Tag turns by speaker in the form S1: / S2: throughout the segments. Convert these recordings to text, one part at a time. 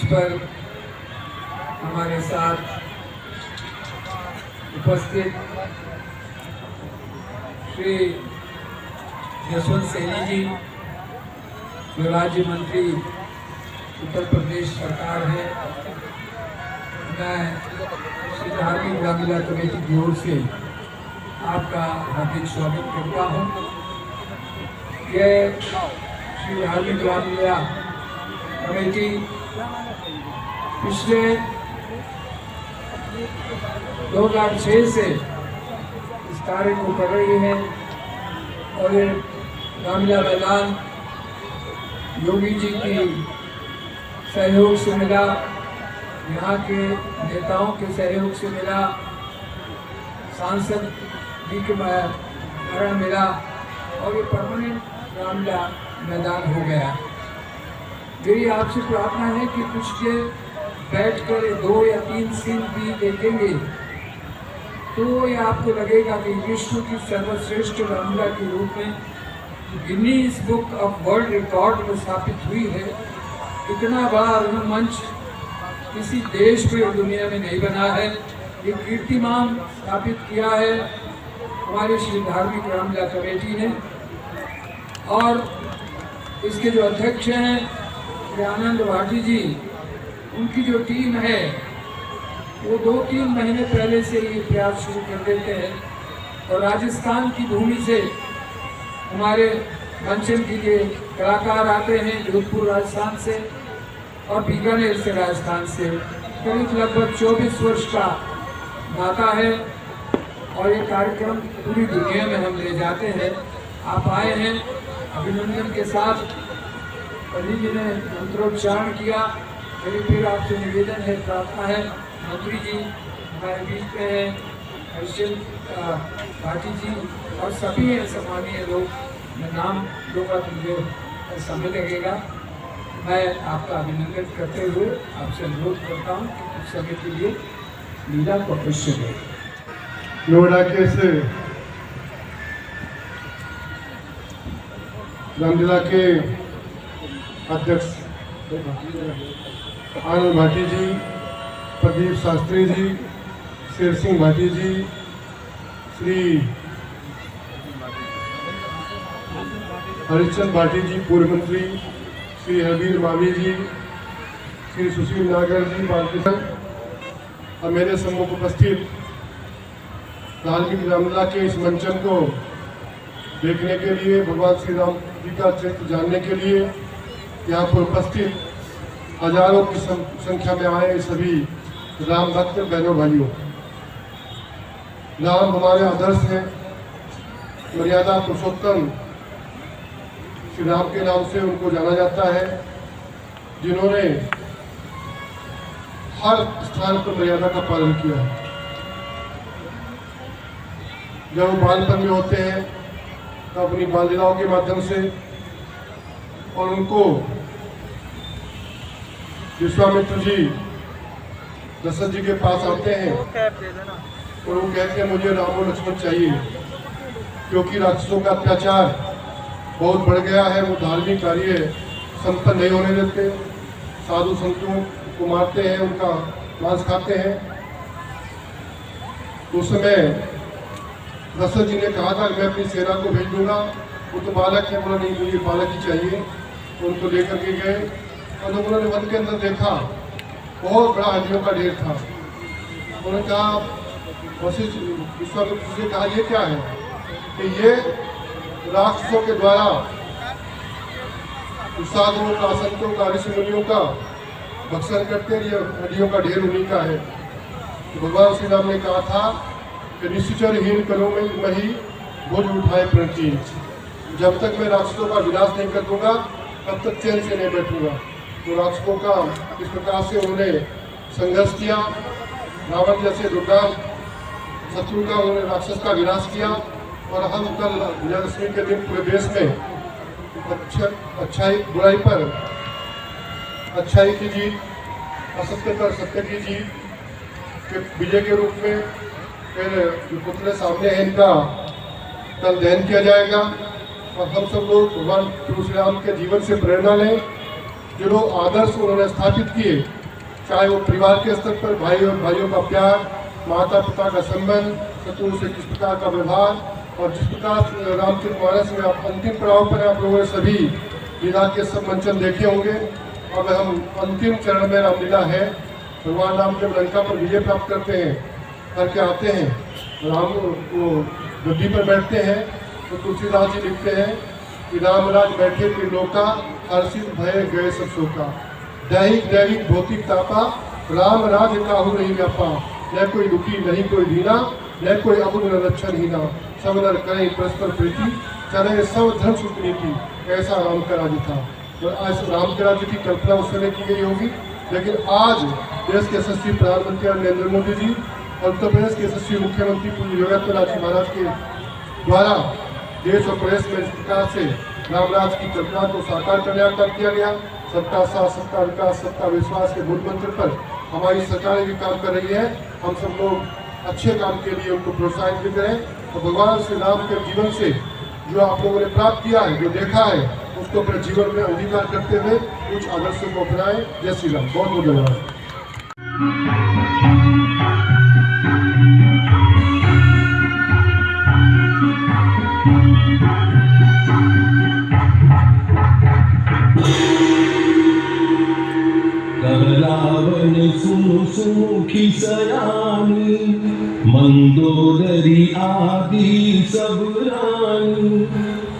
S1: मंच पर हमारे साथ उपस्थित श्री यशवंत सैनी जी, जो राज्य मंत्री उत्तर प्रदेश सरकार है, मैं श्री धार्मिक रामलीला कमेटी की ओर से आपका हार्दिक स्वागत करता हूँ। यह श्री धार्मिक रामलीला कमेटी पिछले 2006 से इस कार्य को कर रही है और ये रामलीला मैदान योगी जी की सहयोग से मिला, यहाँ के नेताओं के सहयोग से मिला, सांसद जी के मरण मिला और ये परमानेंट रामलीला मैदान हो गया। मेरी आपसे प्रार्थना है कि कुछ के बैठकर 2 या 3 सीन भी देखेंगे तो ये आपको लगेगा कि विश्व की सर्वश्रेष्ठ रामलीला के रूप में Guinness book of world record में स्थापित हुई है। इतना बड़ा रंगमंच किसी देश पे दुनिया में नहीं बना है। ये कीर्तिमान स्थापित किया है हमारी श्री धार्मिक रामलीला कमेटी ने, और इसके जो अध्यक्ष हैं श्री आनंद भाटी जी, उनकी जो टीम है वो 2-3 महीने पहले से ये प्रयास शुरू कर देते हैं और राजस्थान की भूमि से हमारे मंचन के कलाकार आते हैं, जोधपुर राजस्थान से और बीकानेर से राजस्थान से। करीब लगभग 24 वर्ष का नाता है और ये कार्यक्रम पूरी दुनिया में हम ले जाते हैं। आप आए हैं अभिनंदन के साथ, कभी जी ने मंत्रोच्चारण किया। मेरी फिर आपसे निवेदन है, प्रार्थना है, मंत्री जी हमारे बीच में हैं, हर्षल भाटी जी और सभी सम्मानीय लोग, मैं नाम लूँगा तो मुझे समय लगेगा। मैं आपका अभिनंदन करते हुए आपसे अनुरोध करता हूँ कि कुछ समय के लिए लीला को अवश्य दें।
S2: नोएडा के से रामलीला के अध्यक्ष आनंद भाटी जी, प्रदीप शास्त्री जी, शेर सिंह भाटी जी, श्री हरिश्चंद्र भाटी जी पूर्व मंत्री, श्री हरबीर मावी जी, श्री सुशील नागर जी बालकृष्ण और मेरे सम्मुख उपस्थित धार्मिक रामलीला के इस मंचन को देखने के लिए, भगवान श्री राम जी का चरित्र जानने के लिए यहाँ पर उपस्थित हजारों की संख्या में आए सभी राम भक्त बहनों भाइयों। राम हमारे आदर्श हैं, मर्यादा पुरुषोत्तम श्री राम के नाम से उनको जाना जाता है, जिन्होंने हर स्थान पर मर्यादा का पालन किया है। जब वो बालपन में होते हैं तो अपनी बाल लीलाओं के माध्यम से, और उनको विश्वामित्र जी दशरथ जी के पास आते हैं और वो कहते हैं मुझे राम और लक्ष्मण चाहिए, क्योंकि राक्षसों का अत्याचार बहुत बढ़ गया है, वो धार्मिक कार्य संपन्न नहीं होने देते, साधु संतों को मारते हैं, उनका मांस खाते हैं। उस समय दशरथ जी ने कहा था मैं अपनी सेना को भेज दूंगा, वो तो बालक है, बोला नहीं मुझे बालक ही चाहिए। उनको लेकर के गए और जब उन्होंने वन के अंदर देखा बहुत बड़ा हाथियों का ढेर था। उन्होंने कहा वशिष्ठ विश्वामित्र से कहा ये क्या है, कि ये राक्षसों के द्वारा साधुओं का, संतों का, ऋषि मुनियों का भक्षण करते हैं, ये हड्डियों का ढेर उन्हीं का है। तो भगवान श्री राम ने कहा था कि निश्चरहीन करो में मही बोझ उठाए प्रणती, जब तक मैं राक्षसों का विनाश नहीं कर दूंगा तब तक चैन से नहीं बैठूंगा। तो राक्षसों का इस प्रकार से उन्होंने संघर्ष किया, रावण जैसे दुर्दान शत्रु का उन्होंने राक्षस का विनाश किया। और हम कल विजयादशमी के दिन पूरे देश में अच्छाई बुराई पर अच्छाई की जीत, असत्य पर सत्य की जीत के विजय के रूप में फिर जो पुतले सामने हैं इनका कल दहन किया जाएगा। और हम सब लोग भगवान श्री राम के जीवन से प्रेरणा लें, जो लोग आदर्श उन्होंने स्थापित किए चाहे वो परिवार के स्तर पर भाई और भाइयों का प्यार, माता पिता का संबंध, शत्रुओं से किस प्रकार का व्यवहार, और जिस प्रकार रामचरितमानस में आप अंतिम पड़ाव पर आप लोगों ने सभी लीला के सब मंचन देखे होंगे। अब हम अंतिम चरण में रामलीला है। भगवान राम जब लंका पर विजय प्राप्त करते हैं, करके आते हैं, राम वो गद्दी पर बैठते हैं, तो तुलसीदास जी लिखते हैं कि रामराज बैठे त्रिलोका, हर्षित भय गए सब शोका। दैहिक दैहिक भौतिक तापा, राम राज काहू नहीं व्यापा। न कोई दुखी नहीं कोई दीना, न कोई अबुध न रक्षण हीना। सब नर करें परस्पर प्रीति, चले सब धर्म सुनीति। ऐसा राम का राज्य था। तो आज राम के राज्य की कल्पना उस समय की गई होगी, लेकिन आज देश के यशस्वी प्रधानमंत्री नरेंद्र मोदी जी और उत्तर प्रदेश के यशस्वी मुख्यमंत्री पूज्य योगी आदित्यनाथ जी महाराज के द्वारा देश और प्रदेश में इस प्रकार से रामराज की कल्पना को साकार करने का किया गया। सबका साथ, सबका विकास, सबका विश्वास के मूल मंत्र पर हमारी सरकार भी काम कर रही है। हम सब लोग अच्छे काम के लिए उनको प्रोत्साहित भी करें और भगवान श्री राम के जीवन से जो आप लोगों ने प्राप्त किया है, जो देखा है, उसको अपने जीवन में अंगीकार करते हुए कुछ आदर्शों को अपनाएं। जय श्री राम। बहुत बहुत धन्यवाद।
S3: रावण सुमुखी सयानी, मंदोदरी आदि सब रानी।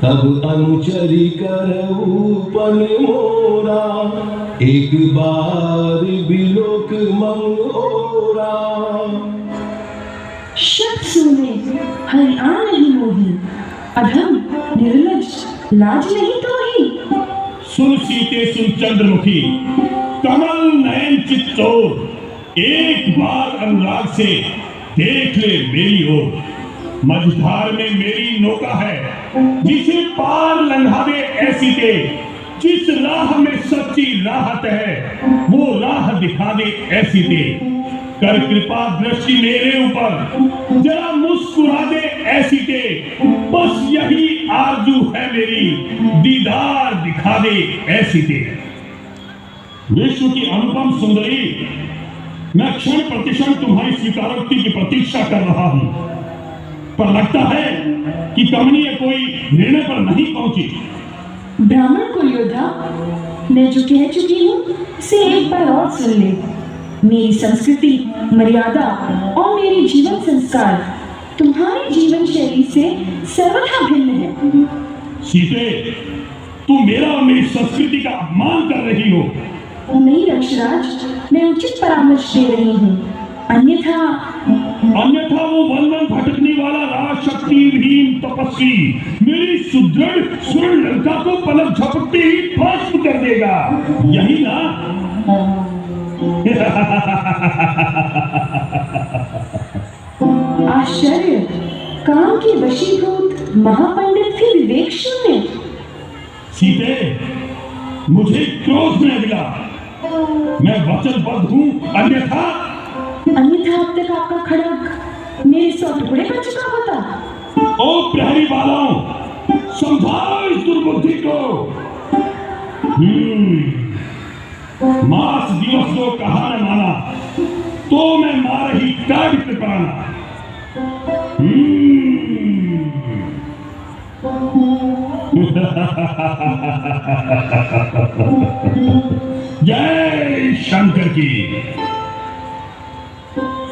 S3: तब अनुचरी करऊ पन मोरा, एक बार बिलोक मंगोरा।
S4: शब्द सुने हरियाण नहीं मोही, अधम निर्लज लाज नहीं तो ही।
S5: सुन सीते सुन चंद्रमुखी, कमल नयन चित्तौर। एक बार अनुराग से देख ले मेरी ओर। मझधार में मेरी नौका है, जिसे पार लंघा दे ऐसी दे। जिस राह में सच्ची राहत है, वो राह दिखा दे ऐसी दे। कर कृपा दृष्टि मेरे ऊपर, जरा मुस्कुरा दे ऐसी दे। बस यही आरजू है मेरी, दीदार दिखा दे ऐसी दे। विश्व की अनुपम सुंदरी, मैं क्षण प्रतिक्षण तुम्हारी स्वीकारोक्ति की प्रतीक्षा कर रहा हूं, पर लगता है कि कमनीय कोई निर्णय पर नहीं पहुंची।
S4: ब्राह्मण को योद्धा, मैं जो कह चुकी हूँ से एक बार और सुन ले। मेरी संस्कृति, मर्यादा और मेरे जीवन संस्कार तुम्हारी जीवन शैली से सर्वथा भिन्न है।
S5: सीते, तुम मेरा और मेरी संस्कृति का अपमान कर रही हो।
S4: नहीं रक्षराज, मैं उचित परामर्श दे रही हूँ। अन्यथा
S5: वो वन भटकने वाला राजशक्तिहीन तपस्वी मेरी सुदृढ़ स्वर्ण लंका को पलक झपकते ही भस्म कर देगा, यही ना?
S4: आश्चर्य, काम के वशीभूत महापंडित भी विवेक शून्य।
S5: सीते, मुझे क्रोध न दिला, मैं वचनबद्ध हूँ, अन्यथा
S4: अब तक आपका खड़ग मेरे 100 टुकड़े कर चुका होता।
S5: ओ प्रहरी वालों, समझाओ इस दुर्बुद्धि को। मास दिवस को कहा न माना, तो मैं मार ही काट पे पाना। जय शंकर की।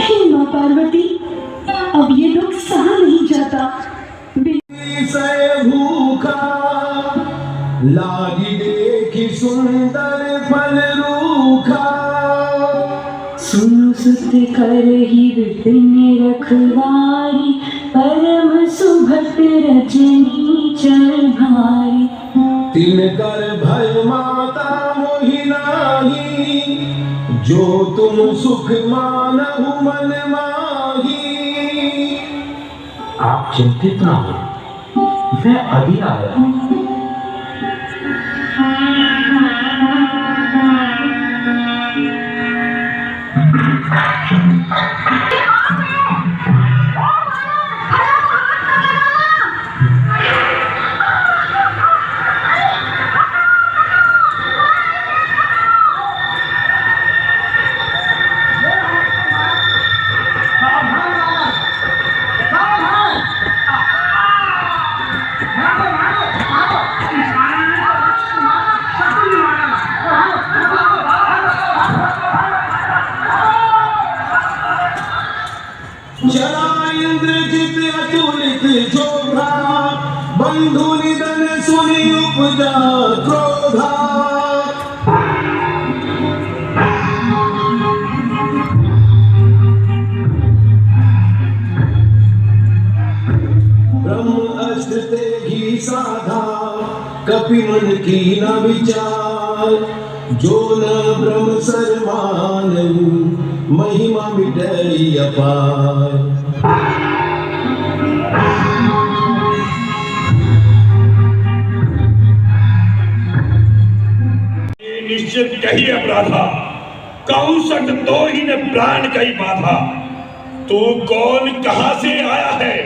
S4: हे मां पार्वती, अब ये दुख सहा नहीं जाता।
S3: भूखा लागी देखी सुंदर फल रूखा।
S4: सुनो सुत कर ही विपिन रखवारी, परम सुभट रजनी चर भारी।
S3: तिन कर भय माता मोहि नाही, जो तुम सुख मानहु मन माही।
S6: आप चिंतित ना हो, मैं अभी आया हूं।
S3: बंधु निधन सुनि उपजा क्रोधा। ब्रह्म अस्त्र तेहि साधा, कपि मन की न विचार। जो न ब्रह्म सर मानऊ, महिमा मिटई अपार।
S5: निश्चित कही अपराधा, कहूं सट तो ही ने प्राण कही बाधा। तू कौन कहां से आया है,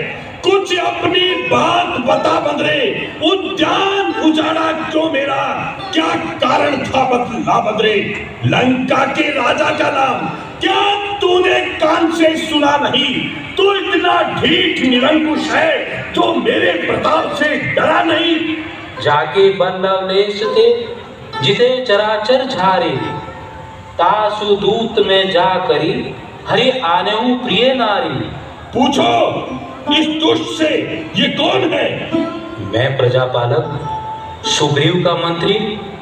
S5: कुछ अपनी बात बता बंदरे। उद्यान उजाड़ा क्यों मेरा, क्या कारण था बतला बंदरे। लंका के राजा का नाम क्या तूने कान से सुना नहीं। तू इतना ढीठ निरंकुश है, जो मेरे प्रताप से डरा नहीं।
S6: जाके बल्लव देश थे, जिते चराचर झारे। तासु दूत में जा करी, हरि आनेऊ प्रिय नारी।
S5: पूछो इस दुष्ट से ये कौन है।
S6: मैं प्रजापालक सुग्रीव का मंत्री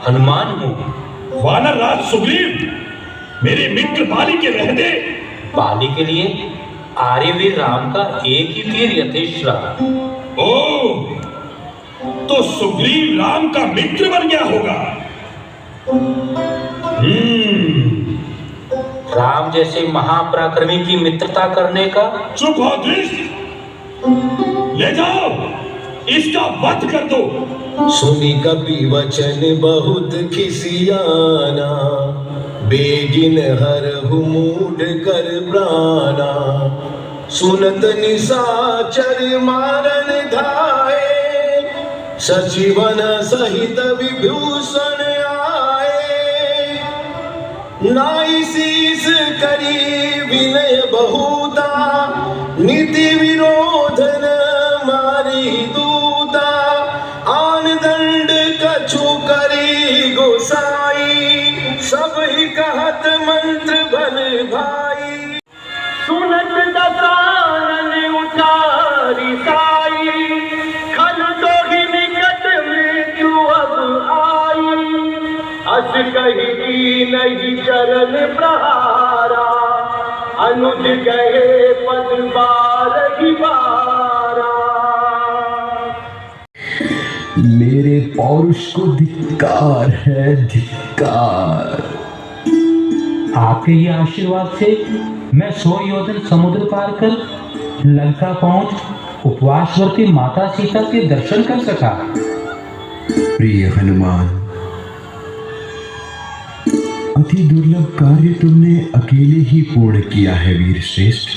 S6: हनुमान हूँ।
S5: वानर राज सुग्रीव, मेरे मित्र बाली के रहते।
S6: बाली के लिए आर्यवीर राम का एक ही तीर यथेष्ट रहा।
S5: ओ, तो सुग्रीव राम का मित्र बन गया होगा।
S6: राम जैसे महापराक्रमी की मित्रता करने का।
S5: चुप हो दृष्ट, ले जाओ इसका वध कर दो।
S3: सुनि कपि वचन बहुत खिसियाना, बेगिन हरहु मूढ़ कर प्राणा। सुनत निशाचर मारन धाये, सचिवन सहित विभूषण आए। नाई शीस करी विनय बहुता, नीति विरोधन मारी दूता। आन दंड कछु करी गोसाई, सब ही कहत मंत्र बल भाई।
S7: सुनत दसानन उचारी साई, खल तो ही निकट मृत्यु अब आई। अस कही नहीं चरण प्रहारा, अनुज गए पद बारही बारा।
S3: मेरे पौरुष को धिक्कार है, धिक्कार।
S8: आपके ये आशीर्वाद से मैं 100 योजन समुद्र पार कर लंका पहुंच उपवासवर्ती माता सीता के दर्शन कर सका।
S9: प्रिय हनुमान, अति दुर्लभ कार्य तुमने अकेले ही पूर्ण किया है वीर श्रेष्ठ।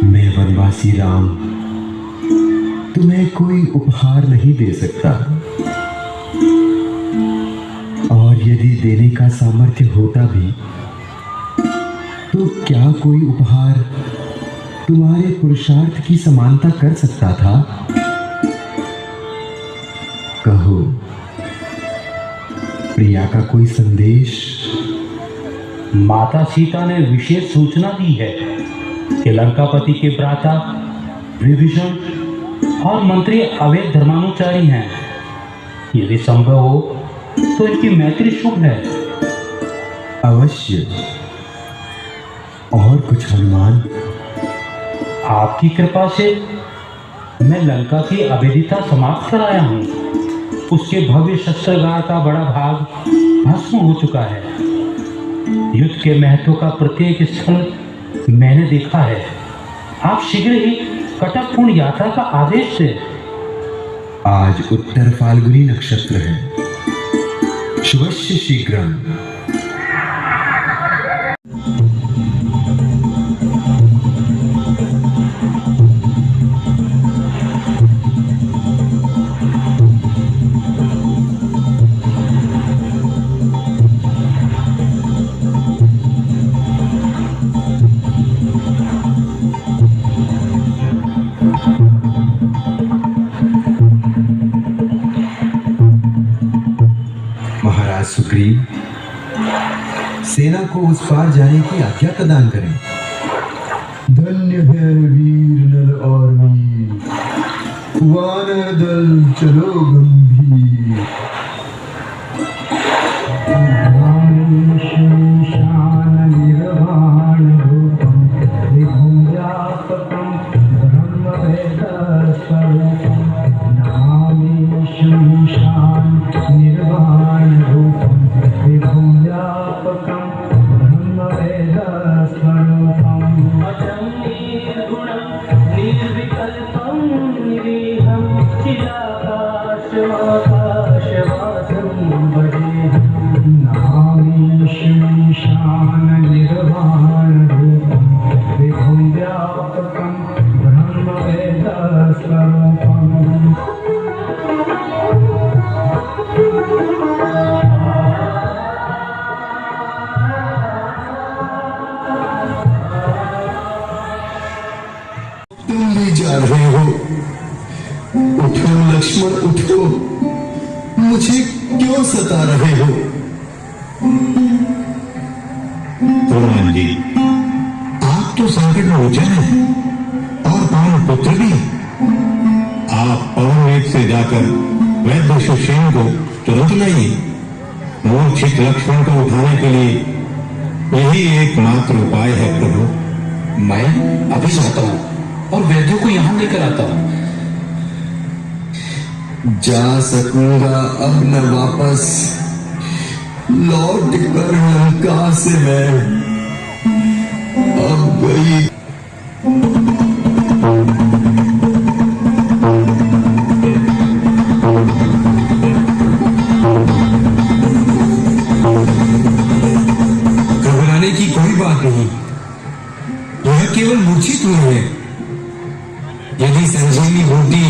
S9: मैं वनवासी राम तुम्हें कोई उपहार नहीं दे सकता, और यदि देने का सामर्थ्य होता भी तो क्या कोई उपहार तुम्हारे पुरुषार्थ की समानता कर सकता था। कहो, प्रिया का कोई संदेश।
S8: माता सीता ने विशेष सूचना दी है कि लंकापति के भ्राता विभीषण और मंत्री अवैध धर्मानुचारी हैं। यदि संभव हो तो इनकी मैत्री शुभ है।
S9: अवश्य। और कुछ हनुमान?
S8: आपकी कृपा से मैं लंका की अवैधता समाप्त कराया हूँ। उसके भव्य शस्त्रागार का बड़ा भाग भस्म हो चुका है। युद्ध के महत्व का प्रत्येक स्थल मैंने देखा है। आप शीघ्र ही कटकपूर्ण यात्रा का आदेश दें।
S9: आज उत्तर फाल्गुनी नक्षत्र है। शुभस्य शीघ्रम। महाराज सुग्रीव, सेना को उस पार जाने की आज्ञा प्रदान करें।
S2: धन्य है वीर नर और वीर।
S9: वानर दल चलो गंभीर। शान निर्वाण रूपम विभुजापकम ब्रह्म वेद स्वरूपम नमामि शान निर्वाण रूपम विभुजापकम ब्रह्म वेद स्वरूपम निर्विकल्पं निरीहं चिदाकाशवासं भजेऽहं नमामि ईशान निर्वाण रूपं विभुं व्यापकं ब्रह्मवेद स्वरूपम्।
S3: तुम भी जा रहे हो, उठो लक्ष्मण उठो, मुझे क्यों सता रहे हो?
S5: हनुमान जी, आप तो संकट में उलझे हैं और पवन पुत्र भी। आप पवन वेग से जाकर वैद्य सुषेण को तुरंत लाइए। मूर्छित लक्ष्मण को उठाने के लिए यही एकमात्र उपाय है प्रभु।
S8: मैं अभी जाता हूँ और वैद्यों को यहाँ लेकर आता हूँ।
S3: जा सकूंगा अब न वापस, लौट कर लंका से मैं अब गई।
S9: घबराने की कोई बात नहीं, यह केवल मूर्छित हुए हैं। यदि संजीवनी बूटी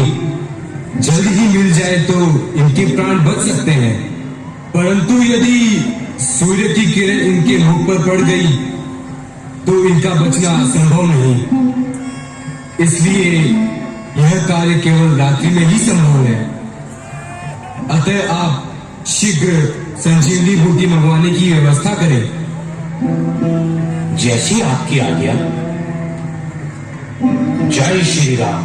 S9: जल्द ही मिल जाए तो इनके प्राण बच सकते हैं, परंतु यदि सूर्य की किरण इनके मुख पर पड़ गई तो इनका बचना संभव नहीं। इसलिए यह कार्य केवल रात्रि में ही संभव है। अतः आप शीघ्र संजीवनी बूटी मंगवाने की व्यवस्था करें।
S8: जैसी आपकी आज्ञा। जय श्री राम।